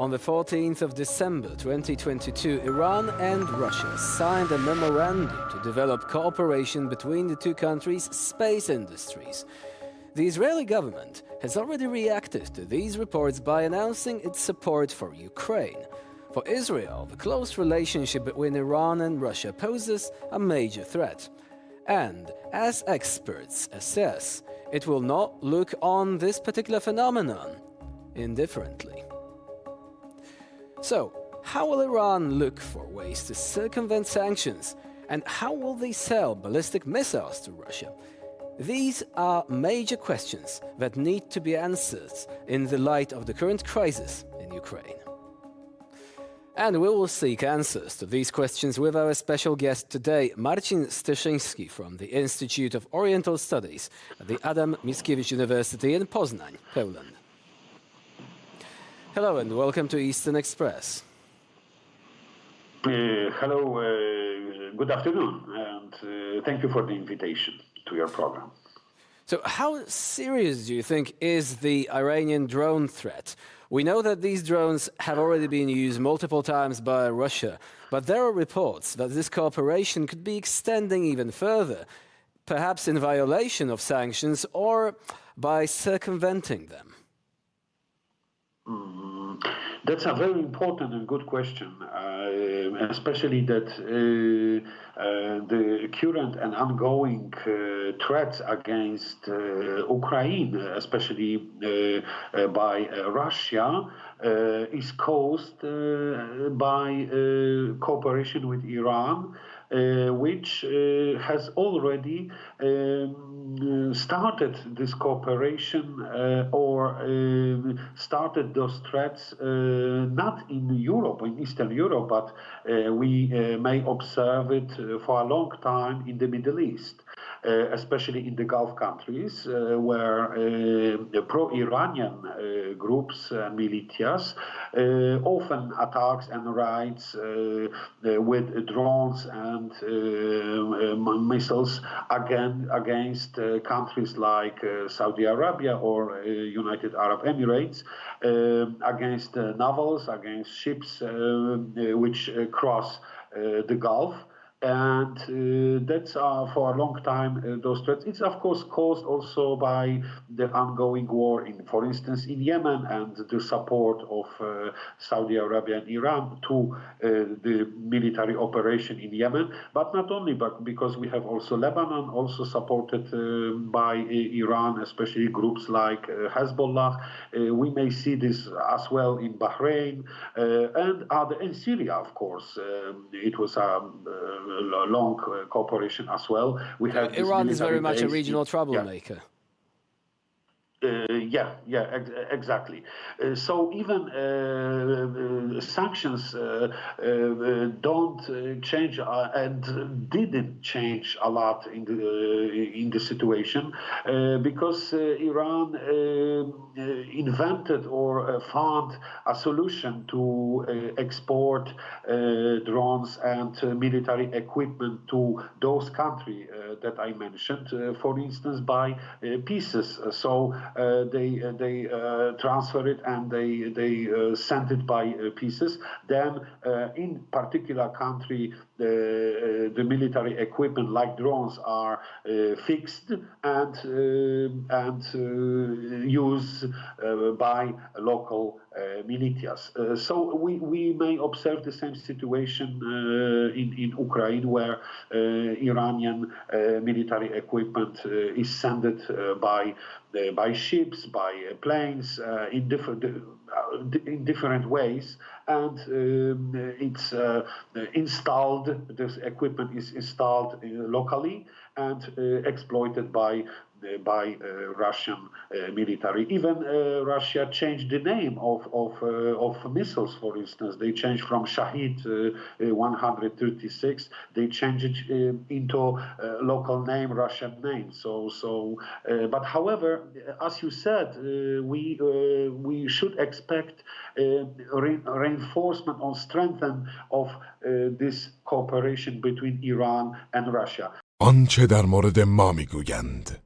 On the 14th of December 2022, Iran and Russia signed a memorandum to develop cooperation between the two countries' space industries. The Israeli government has already reacted to these reports by announcing its support for Ukraine. For Israel, the close relationship between Iran and Russia poses a major threat. And, as experts assess, it will not look on this particular phenomenon indifferently. So, how will Iran look for ways to circumvent sanctions, and how will they sell ballistic missiles to Russia? These are major questions that need to be answered in the light of the current crisis in Ukraine. And we will seek answers to these questions with our special guest today, Marcin Steszyński from the Institute of Oriental Studies at the Adam Mickiewicz University in Poznań, Poland. Hello and welcome to Eastern Express. Hello, good afternoon, and thank you for the invitation to your program. So how serious do you think is the Iranian drone threat? We know that these drones have already been used multiple times by Russia, but there are reports that this cooperation could be extending even further, perhaps in violation of sanctions or by circumventing them. That's a very important and good question, especially that the current and ongoing threats against Ukraine, especially by Russia, is caused by cooperation with Iran, which has already started this cooperation or started those threats not in Europe, in Eastern Europe, but we may observe it for a long time in the Middle East. Especially in the Gulf countries, where pro-Iranian groups and militias often attacks and raids with drones and missiles against countries like Saudi Arabia or United Arab Emirates, against navals, against ships which cross the Gulf. And that's for a long time, those threats. It's, of course, caused also by the ongoing war, for instance, in Yemen, and the support of Saudi Arabia and Iran to the military operation in Yemen. But not only, but because we have also Lebanon, also supported by Iran, especially groups like Hezbollah. We may see this as well in Bahrain and in Syria, of course. It was a long cooperation as well. We have Iran is very much a regional troublemaker. Exactly. So even sanctions don't change and didn't change a lot in the situation because Iran invented or found a solution to export drones and military equipment to those countries that I mentioned, for instance, by pieces. So they transfer it and they send it by pieces. Then, in particular country, the military equipment like drones are fixed and used by local militias. So we may observe the same situation in Ukraine, where Iranian military equipment is sent by ships, by planes, in different ways, and it's installed. This equipment is installed locally and exploited by Russian military. Even Russia changed the name of missiles. For instance, they changed from Shahid 136. They changed it into local name, Russian name. But however, as you said, we should expect reinforcement or strengthening of this cooperation between Iran and Russia. آنچه در مورد ما میگویند